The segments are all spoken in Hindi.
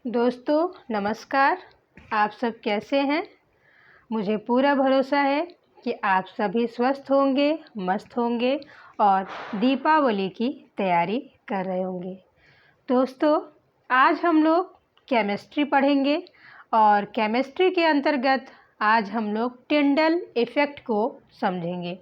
दोस्तों नमस्कार। आप सब कैसे हैं? मुझे पूरा भरोसा है कि आप सभी स्वस्थ होंगे, मस्त होंगे और दीपावली की तैयारी कर रहे होंगे। दोस्तों आज हम लोग केमिस्ट्री पढ़ेंगे और केमिस्ट्री के अंतर्गत आज हम लोग टिंडल इफ़ेक्ट को समझेंगे।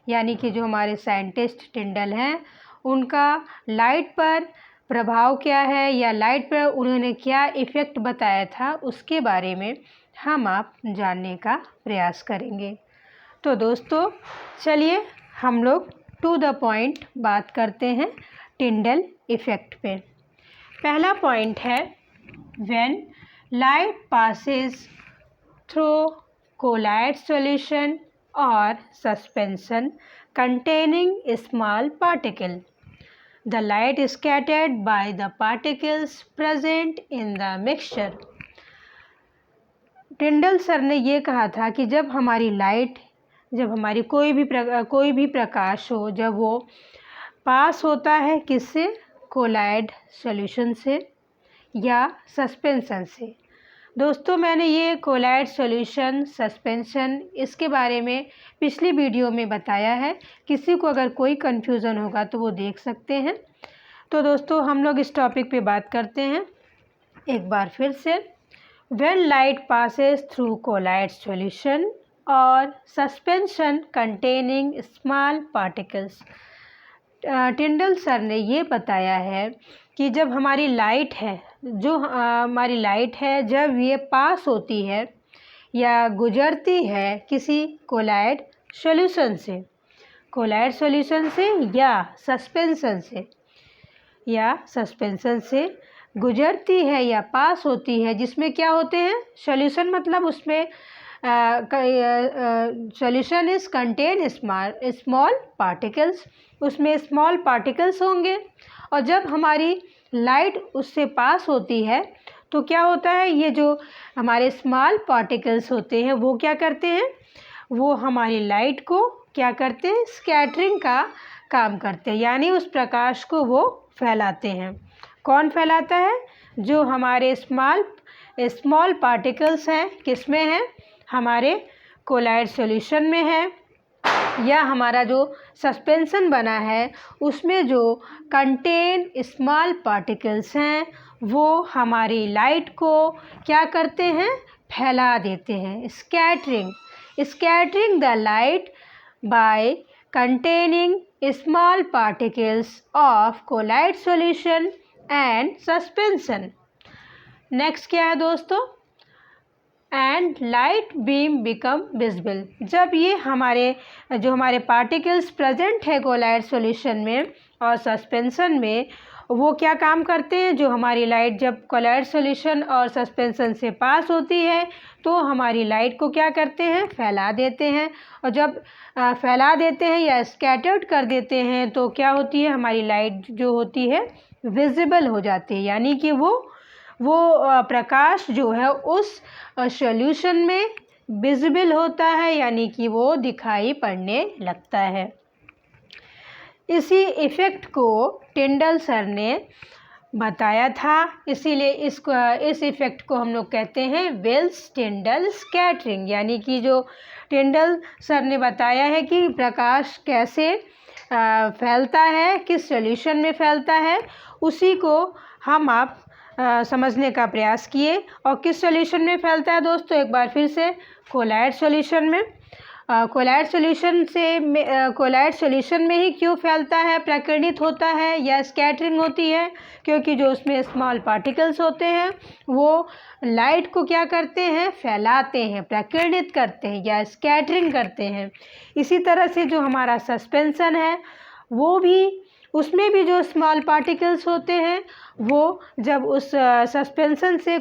यानी कि जो हमारे साइंटिस्ट टिंडल हैं उनका लाइट पर प्रभाव क्या है या लाइट पर उन्होंने क्या इफ़ेक्ट बताया था उसके बारे में हम आप जानने का प्रयास करेंगे। तो दोस्तों चलिए हम लोग टू द पॉइंट बात करते हैं टिंडल इफ़ेक्ट पे। पहला पॉइंट है when light passes through colloid solution और suspension containing small particle. The light is scattered by the particles present in the mixture. टिंडल sir ने ये कहा था कि जब हमारी कोई भी प्रकाश हो, जब वो पास होता है किससे, कोलाइड सॉल्यूशन से या सस्पेंशन से। दोस्तों मैंने ये कोलाइड सॉल्यूशन, सस्पेंशन इसके बारे में पिछली वीडियो में बताया है। किसी को अगर कोई कन्फ्यूज़न होगा तो वो देख सकते हैं। तो दोस्तों हम लोग इस टॉपिक पे बात करते हैं एक बार फिर से। When light passes through colloid solution और suspension containing small particles. Tyndall sir ने ये बताया है कि जब हमारी लाइट है, जब ये पास होती है या गुजरती है किसी कोलाइड सॉल्यूशन से या सस्पेंशन से गुजरती है या पास होती है, जिसमें क्या होते हैं, सॉल्यूशन मतलब उसमें solution is contain small particles, उसमें स्मॉल पार्टिकल्स होंगे। और जब हमारी लाइट उससे पास होती है तो क्या होता है, ये जो हमारे स्मॉल पार्टिकल्स होते हैं वो क्या करते हैं, वो हमारी लाइट को क्या करते हैं, स्कैटरिंग का काम करते हैं, यानी उस प्रकाश को वो फैलाते हैं। कौन फैलाता है, जो हमारे स्मॉल पार्टिकल्स हैं, किस में हैं, हमारे कोलाइड सॉल्यूशन में है या हमारा जो सस्पेंशन बना है उसमें जो कंटेन स्मॉल पार्टिकल्स हैं वो हमारी लाइट को क्या करते हैं, फैला देते हैं। Scattering the light by containing small particles of colloid solution and suspension. Next क्या है दोस्तों, and light beam become visible. जब ये हमारे पार्टिकल्स प्रेजेंट है कोलाइड सॉल्यूशन में और सस्पेंशन में, वो क्या काम करते हैं, जो हमारी लाइट जब कोलाइड सॉल्यूशन और सस्पेंशन से पास होती है तो हमारी लाइट को क्या करते हैं, फैला देते हैं। और जब फैला देते हैं या स्कैटर्ड कर देते हैं तो क्या होती है, हमारी लाइट जो होती है विजिबल हो जाती है, यानी कि वो प्रकाश जो है उस सॉल्यूशन में विजिबल होता है, यानी कि वो दिखाई पड़ने लगता है। इसी इफ़ेक्ट को टिंडल सर ने बताया था, इसीलिए इस इफ़ेक्ट को हम लोग कहते हैं वेल्स टिंडल स्कैटरिंग। यानी कि जो टिंडल सर ने बताया है कि प्रकाश कैसे फैलता है, किस सॉल्यूशन में फैलता है, उसी को हम आप समझने का प्रयास किए। और किस सॉल्यूशन में फैलता है दोस्तों, एक बार फिर से, कोलाइड सॉल्यूशन में। कोलाइड सॉल्यूशन में ही क्यों फैलता है, प्रकीर्णित होता है या स्कैटरिंग होती है, क्योंकि जो उसमें स्मॉल पार्टिकल्स होते हैं वो लाइट को क्या करते हैं, फैलाते हैं, प्रकीर्णित करते हैं या स्कैटरिंग करते हैं। इसी तरह से जो हमारा सस्पेंशन है वो भी, उसमें भी जो स्मॉल पार्टिकल्स होते हैं वो जब उस सस्पेंशन से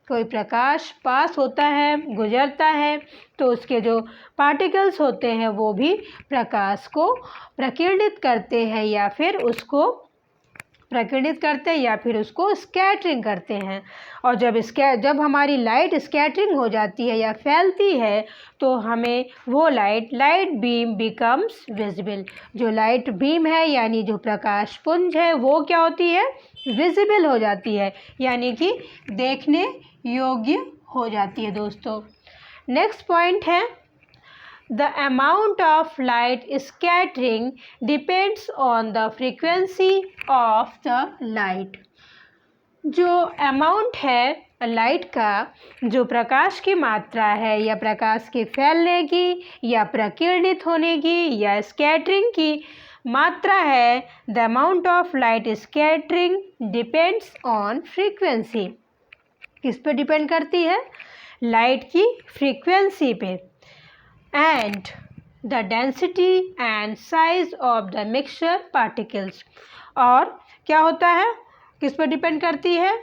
कोई प्रकाश पास होता है, गुजरता है, तो उसके जो पार्टिकल्स होते हैं वो भी प्रकाश को प्रकीर्णित करते हैं या फिर उसको स्कैटरिंग करते हैं। और जब हमारी लाइट स्कैटरिंग हो जाती है या फैलती है तो हमें वो लाइट बीम बिकम्स विजिबल। जो लाइट बीम है यानी जो प्रकाश पुंज है वो क्या होती है, विजिबल हो जाती है, यानी कि देखने योग्य हो जाती है दोस्तों। नेक्स्ट पॉइंट है the amount of light scattering depends on the frequency of the light. जो अमाउंट है लाइट का, जो प्रकाश की मात्रा है या प्रकाश के फैलने की या प्रकीर्णित होने की या स्कैटरिंग की मात्रा है, the amount of light scattering depends on frequency. किस पे डिपेंड करती है? लाइट की फ्रीक्वेंसी पे। And the density and size of the mixture particles. और क्या होता है, किस पर डिपेंड करती है?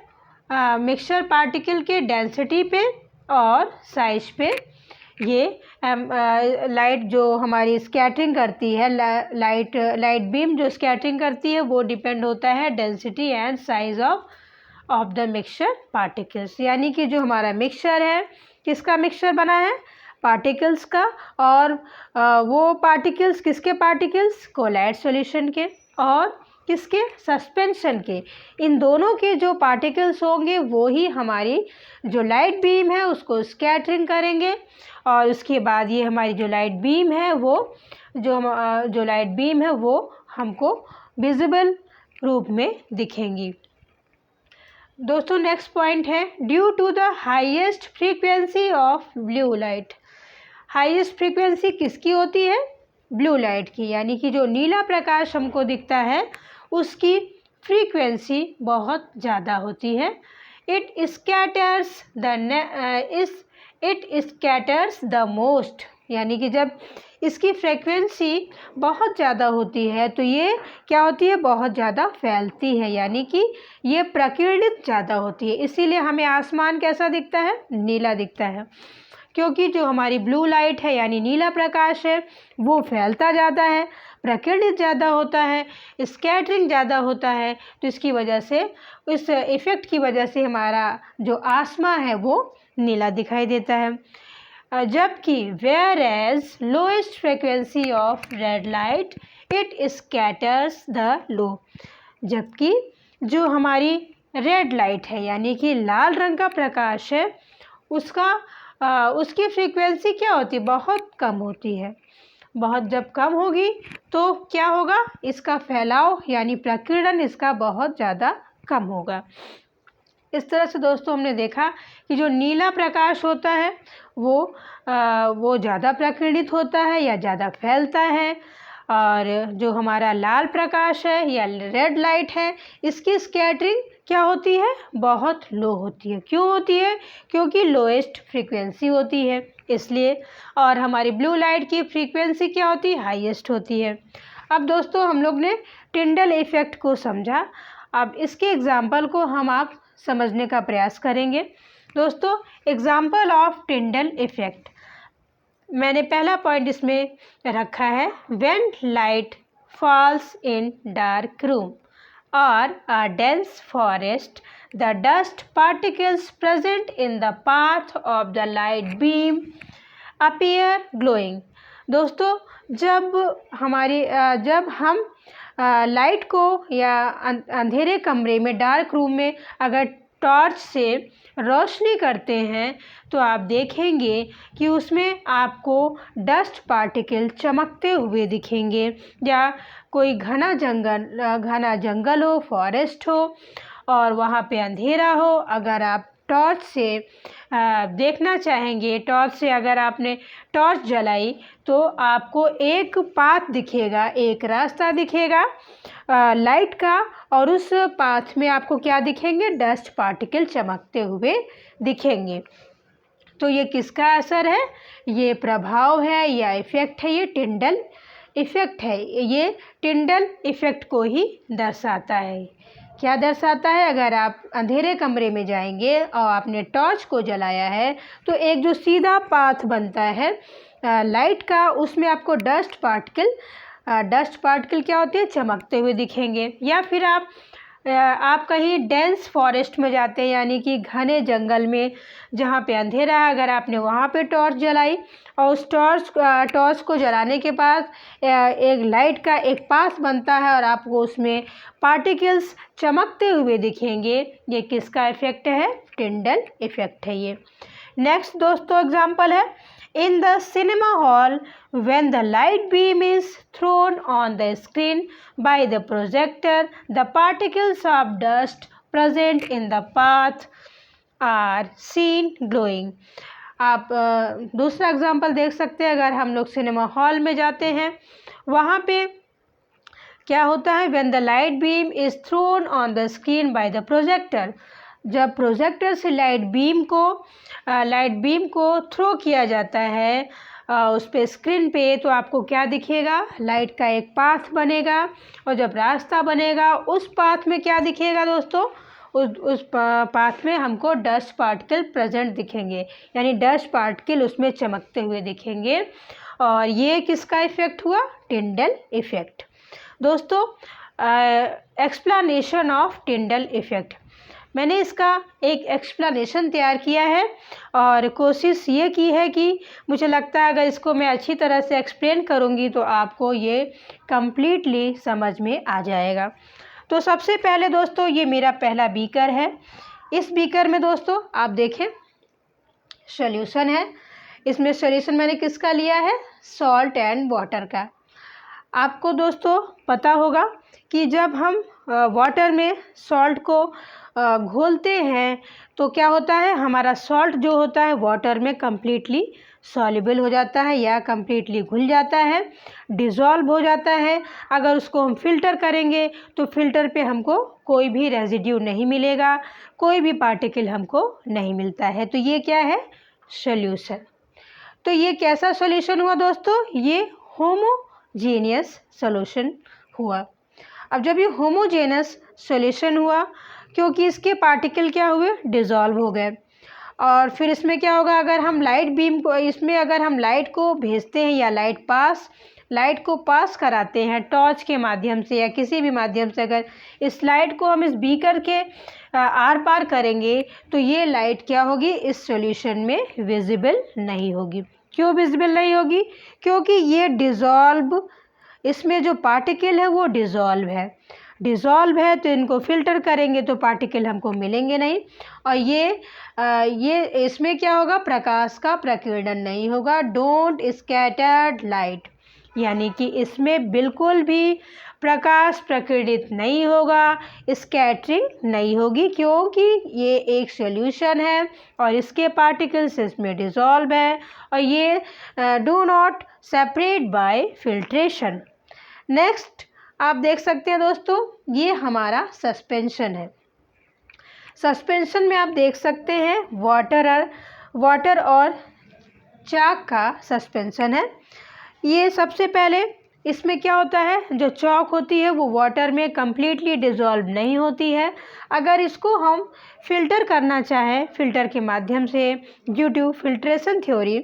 मिक्सचर पार्टिकल के डेंसिटी पे और साइज पे। ये लाइट जो हमारी स्कैटरिंग करती है, लाइट बीम जो स्कैटरिंग करती है, वो डिपेंड होता है density and size of the mixture particles. यानी कि जो हमारा मिक्सचर है, किसका मिक्सचर बना है? पार्टिकल्स का। और वो पार्टिकल्स किसके पार्टिकल्स? कोलाइड सॉल्यूशन के और किसके? सस्पेंशन के। इन दोनों के जो पार्टिकल्स होंगे वो ही हमारी जो लाइट बीम है उसको स्कैटरिंग करेंगे। और उसके बाद ये हमारी जो लाइट बीम है वो हमको विजिबल रूप में दिखेंगी। दोस्तों नेक्स्ट पॉइंट है due to the highest frequency of blue light. Highest frequency किसकी होती है? ब्लू लाइट की। यानी कि जो नीला प्रकाश हमको दिखता है उसकी फ्रीक्वेंसी बहुत ज़्यादा होती है। It scatters the most. यानी कि जब इसकी फ्रीक्वेंसी बहुत ज़्यादा होती है तो ये क्या होती है? बहुत ज़्यादा फैलती है, यानी कि ये प्रकीर्णित ज़्यादा होती है। इसीलिए हमें आसमान कैसा दिखता है? नीला दिखता है, क्योंकि जो हमारी ब्लू लाइट है यानी नीला प्रकाश है वो फैलता ज़्यादा है, प्रकीर्णित ज़्यादा होता है, स्कैटरिंग ज़्यादा होता है। तो इसकी वजह से, इस इफ़ेक्ट की वजह से हमारा जो आसमान है वो नीला दिखाई देता है। जबकि where as lowest frequency of red light it scatters the low. जबकि जो हमारी रेड लाइट है यानी कि लाल रंग का प्रकाश है उसकी फ्रीक्वेंसी क्या होती है? बहुत कम होती है। बहुत जब कम होगी तो क्या होगा? इसका फैलाव यानी प्रकीर्णन इसका बहुत ज़्यादा कम होगा। इस तरह से दोस्तों हमने देखा कि जो नीला प्रकाश होता है वो ज़्यादा प्रकीर्णित होता है या ज़्यादा फैलता है, और जो हमारा लाल प्रकाश है या रेड लाइट है इसकी स्कैटरिंग क्या होती है? बहुत लो होती है। क्यों होती है? क्योंकि लोएस्ट फ्रीक्वेंसी होती है इसलिए। और हमारी ब्लू लाइट की फ्रीक्वेंसी क्या होती है? हाईएस्ट होती है। अब दोस्तों हम लोग ने टिंडल इफ़ेक्ट को समझा। अब इसके एग्जाम्पल को हम आप समझने का प्रयास करेंगे। दोस्तों एग्जाम्पल ऑफ टिंडल इफ़ेक्ट, मैंने पहला पॉइंट इसमें रखा है when light falls in dark room or a dense forest, the dust particles present in the path of the light beam appear glowing। दोस्तों जब हम लाइट को या अंधेरे कमरे में, डार्क रूम में अगर टॉर्च से रोशनी करते हैं तो आप देखेंगे कि उसमें आपको डस्ट पार्टिकल चमकते हुए दिखेंगे, या कोई घना जंगल हो, फॉरेस्ट हो और वहाँ पे अंधेरा हो। अगर आप टॉर्च से देखना चाहेंगे, टॉर्च से अगर आपने टॉर्च जलाई तो आपको एक पाथ दिखेगा, एक रास्ता दिखेगा लाइट का, और उस पाथ में आपको क्या दिखेंगे? डस्ट पार्टिकल चमकते हुए दिखेंगे। तो ये किसका असर है? ये प्रभाव है या इफ़ेक्ट है, ये टिंडल इफ़ेक्ट है। ये टिंडल इफ़ेक्ट को ही दर्शाता है। क्या दर्शाता है? अगर आप अंधेरे कमरे में जाएंगे और आपने टॉर्च को जलाया है तो एक जो सीधा पाथ बनता है लाइट का, उसमें आपको डस्ट पार्टिकल क्या होते हैं? चमकते हुए दिखेंगे। या फिर आप आप कहीं डेंस फॉरेस्ट में जाते हैं, यानी कि घने जंगल में जहाँ पे अंधेरा है, अगर आपने वहाँ पे टॉर्च जलाई और उस टॉर्च को जलाने के बाद एक लाइट का एक पाथ बनता है और आपको उसमें पार्टिकल्स चमकते हुए दिखेंगे, ये किसका इफ़ेक्ट है? टिंडल इफ़ेक्ट है ये। नेक्स्ट दोस्तों एग्जाम्पल है, in the cinema hall when the light beam is thrown on the screen by the projector, the particles of dust present in the path are seen glowing। आप दूसरा एग्जाम्पल देख सकते हैं, अगर हम लोग सिनेमा हॉल में जाते हैं वहाँ पे क्या होता है? when the light beam is thrown on the screen by the projector, जब प्रोजेक्टर से लाइट बीम को थ्रो किया जाता है उस पे स्क्रीन पे, तो आपको क्या दिखेगा? लाइट का एक पाथ बनेगा और जब रास्ता बनेगा उस पाथ में क्या दिखेगा दोस्तों? उस पाथ में हमको डस्ट पार्टिकल प्रेजेंट दिखेंगे, यानी डस्ट पार्टिकल उसमें चमकते हुए दिखेंगे, और ये किसका इफ़ेक्ट हुआ? टिंडल इफ़ेक्ट। दोस्तों एक्सप्लेनेशन ऑफ टिंडल इफ़ेक्ट, मैंने इसका एक एक्सप्लेनेशन तैयार किया है और कोशिश ये की है कि मुझे लगता है अगर इसको मैं अच्छी तरह से एक्सप्लेन करूँगी तो आपको ये कम्प्लीटली समझ में आ जाएगा। तो सबसे पहले दोस्तों ये मेरा पहला बीकर है। इस बीकर में दोस्तों आप देखें सॉल्यूशन है। इसमें सॉल्यूशन मैंने किसका लिया है? सॉल्ट एंड वाटर का। आपको दोस्तों पता होगा कि जब हम वाटर में सॉल्ट को घोलते हैं तो क्या होता है? हमारा सॉल्ट जो होता है वाटर में कम्प्लीटली सॉल्युबल हो जाता है या कम्प्लीटली घुल जाता है, डिज़ोल्व हो जाता है। अगर उसको हम फ़िल्टर करेंगे तो फ़िल्टर पे हमको कोई भी रेजिड्यू नहीं मिलेगा, कोई भी पार्टिकल हमको नहीं मिलता है। तो ये क्या है? सॉल्यूशन। तो ये कैसा सॉल्यूशन हुआ दोस्तों? ये होमोजेनियस सॉल्यूशन हुआ। अब जब ये होमोजेनस सॉल्यूशन हुआ, क्योंकि इसके पार्टिकल क्या हुए? डिज़ोल्व हो गए। और फिर इसमें क्या होगा? अगर हम लाइट बीम को इसमें अगर हम लाइट को भेजते हैं या लाइट को पास कराते हैं टॉर्च के माध्यम से या किसी भी माध्यम से, अगर इस लाइट को हम इस बीकर के आर पार करेंगे तो ये लाइट क्या होगी? इस सॉल्यूशन में विजिबल नहीं होगी। क्यों विजिबल नहीं होगी? क्योंकि ये डिज़ोल्व, इसमें जो पार्टिकल है वो डिज़ोल्व है तो इनको फ़िल्टर करेंगे तो पार्टिकल हमको मिलेंगे नहीं, और ये इसमें क्या होगा? प्रकाश का प्रकीर्णन नहीं होगा। डोंट स्कैटर्ड लाइट, यानी कि इसमें बिल्कुल भी प्रकाश प्रकीर्णित नहीं होगा, स्कैटरिंग नहीं होगी, क्योंकि ये एक सॉल्यूशन है और इसके पार्टिकल्स इसमें डिज़ोल्व है और ये do not separate by filtration. Next आप देख सकते हैं दोस्तों, ये हमारा सस्पेंशन है। सस्पेंशन में आप देख सकते हैं वाटर और चाक का सस्पेंशन है। ये सबसे पहले इसमें क्या होता है? जो चॉक होती है वो वाटर में कम्प्लीटली डिज़ोल्व नहीं होती है। अगर इसको हम फ़िल्टर करना चाहें फ़िल्टर के माध्यम से, due to filtration theory,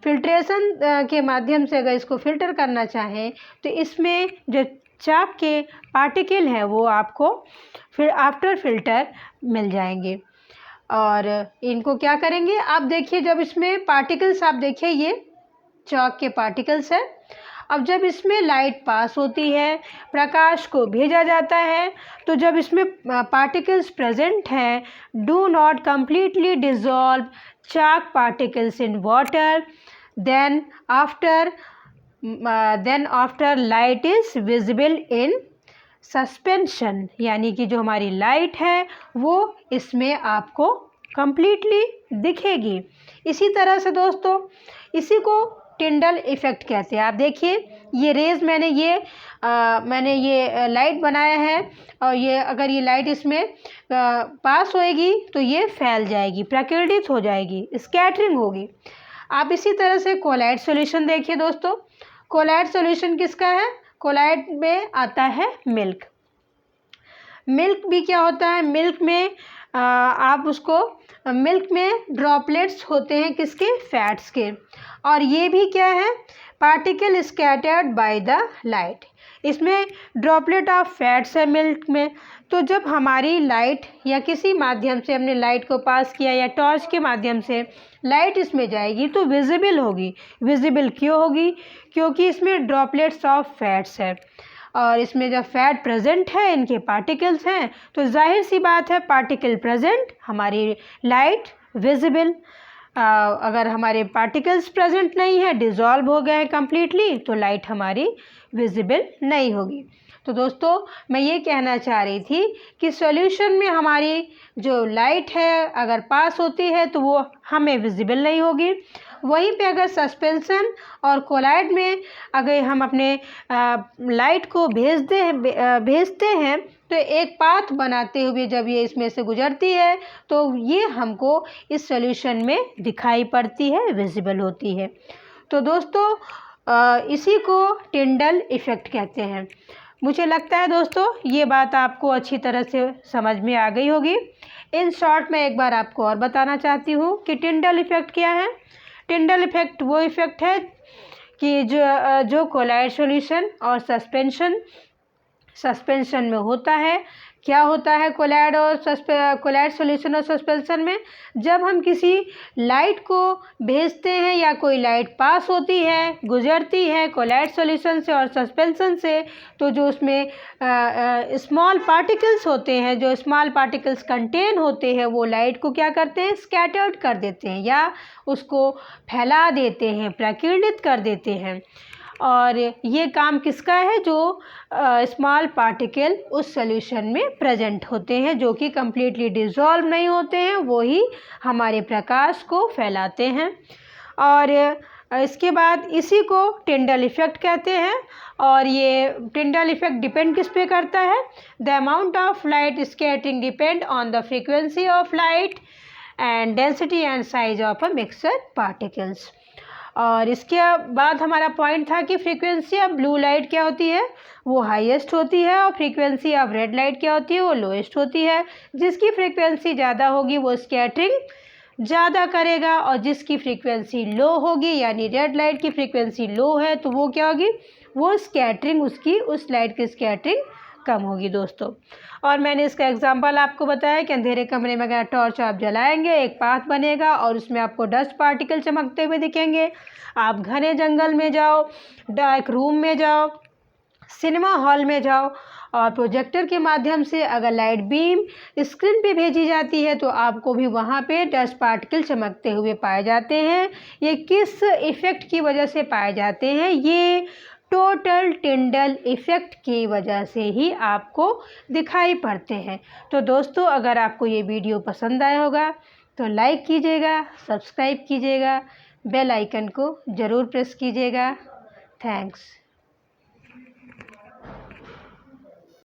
filtration के माध्यम से अगर इसको फ़िल्टर करना चाहें तो इसमें जो चाक के पार्टिकल हैं वो आपको फिर आफ्टर फ़िल्टर मिल जाएंगे। और इनको क्या करेंगे? आप देखिए, जब इसमें पार्टिकल्स आप देखिए ये चाक के पार्टिकल्स हैं। अब जब इसमें लाइट पास होती है, प्रकाश को भेजा जाता है, तो जब इसमें पार्टिकल्स प्रेजेंट हैं, do not completely dissolve chalk particles in water, then after light is visible in suspension, यानी कि जो हमारी लाइट है वो इसमें आपको कम्प्लीटली दिखेगी। इसी तरह से दोस्तों इसी को टिंडल इफ़ेक्ट कहते हैं। आप देखिए ये रेज़ मैंने ये लाइट बनाया है और ये अगर ये लाइट इसमें पास होएगी तो ये फैल जाएगी, प्रकीर्णित हो जाएगी, स्कैटरिंग होगी। आप इसी तरह से कोलाइड सॉल्यूशन देखिए दोस्तों। कोलाइड सॉल्यूशन किसका है? कोलाइड में आता है मिल्क। मिल्क भी क्या होता है? मिल्क में मिल्क में ड्रॉपलेट्स होते हैं किसके? फैट्स के। और ये भी क्या है? Particle scattered by the light. इसमें ड्रॉपलेट ऑफ फैट्स है मिल्क में। तो जब हमारी लाइट या किसी माध्यम से हमने लाइट को पास किया या टॉर्च के माध्यम से लाइट इसमें जाएगी तो विजिबल होगी। विजिबल क्यों होगी? क्योंकि इसमें ड्रॉपलेट्स ऑफ फैट्स है और इसमें जब फैट प्रेजेंट है, इनके पार्टिकल्स हैं, तो जाहिर सी बात है पार्टिकल प्रेजेंट, हमारी लाइट विजिबल। अगर हमारे पार्टिकल्स प्रेजेंट नहीं है, डिज़ोल्व हो गए हैं कम्प्लीटली, तो लाइट हमारी विजिबल नहीं होगी। तो दोस्तों मैं ये कहना चाह रही थी कि सॉल्यूशन में हमारी जो लाइट है अगर पास होती है तो वो हमें विजिबल नहीं होगी। वहीं पे अगर सस्पेंशन और कोलाइड में अगर हम अपने लाइट को भेजते हैं तो एक पाथ बनाते हुए जब ये इसमें से गुजरती है तो ये हमको इस सॉल्यूशन में दिखाई पड़ती है, विजिबल होती है। तो दोस्तों इसी को टिंडल इफ़ेक्ट कहते हैं। मुझे लगता है दोस्तों ये बात आपको अच्छी तरह से समझ में आ गई होगी। इन शॉर्ट मैं एक बार आपको और बताना चाहती हूँ कि टिंडल इफ़ेक्ट क्या है। टिंडल इफ़ेक्ट वो इफ़ेक्ट है कि जो कोलाइड सॉल्यूशन और सस्पेंशन में होता है। क्या होता है कोलाइड सॉल्यूशन और सस्पेंशन में? जब हम किसी लाइट को भेजते हैं या कोई लाइट पास होती है, गुजरती है कोलाइड सॉल्यूशन से और सस्पेंशन से, तो जो उसमें स्मॉल पार्टिकल्स होते हैं, जो स्मॉल पार्टिकल्स कंटेन होते हैं, वो लाइट को क्या करते हैं? स्कैटर्ड कर देते हैं या उसको फैला देते हैं, प्रकीर्णित कर देते हैं। और ये काम किसका है? जो स्मॉल पार्टिकल उस सॉल्यूशन में प्रेजेंट होते हैं, जो कि कम्प्लीटली डिज़ोल्व नहीं होते हैं, वो ही हमारे प्रकाश को फैलाते हैं। और इसके बाद इसी को टिंडल इफ़ेक्ट कहते हैं। और ये टिंडल इफ़ेक्ट डिपेंड किस पे करता है? The amount of light scattering depend on the frequency of light and density and size of a mixer particles. और इसके बाद हमारा पॉइंट था कि फ्रीक्वेंसी ऑफ ब्लू लाइट क्या होती है? वो हाईएस्ट होती है और फ्रीक्वेंसी ऑफ रेड लाइट क्या होती है? वो लोएस्ट होती है। जिसकी फ्रीक्वेंसी ज़्यादा होगी वो स्कैटरिंग ज़्यादा करेगा और जिसकी फ्रीक्वेंसी लो होगी, यानी रेड लाइट की फ्रीक्वेंसी लो है, तो वो क्या होगी? वो स्कैटरिंग उस लाइट की स्कैटरिंग कम होगी दोस्तों। और मैंने इसका एग्जांपल आपको बताया कि अंधेरे कमरे में अगर टॉर्च आप जलाएंगे, एक पाथ बनेगा और उसमें आपको डस्ट पार्टिकल चमकते हुए दिखेंगे। आप घने जंगल में जाओ, डार्क रूम में जाओ, सिनेमा हॉल में जाओ और प्रोजेक्टर के माध्यम से अगर लाइट बीम स्क्रीन पे भेजी जाती है तो आपको भी वहाँ पे डस्ट पार्टिकल चमकते हुए पाए जाते हैं। ये किस इफ़ेक्ट की वजह से पाए जाते हैं? ये टोटल टिंडल इफ़ेक्ट की वजह से ही आपको दिखाई पड़ते हैं। तो दोस्तों अगर आपको ये वीडियो पसंद आया होगा तो लाइक कीजिएगा, सब्सक्राइब कीजिएगा, बेल आइकन को ज़रूर प्रेस कीजिएगा। थैंक्स।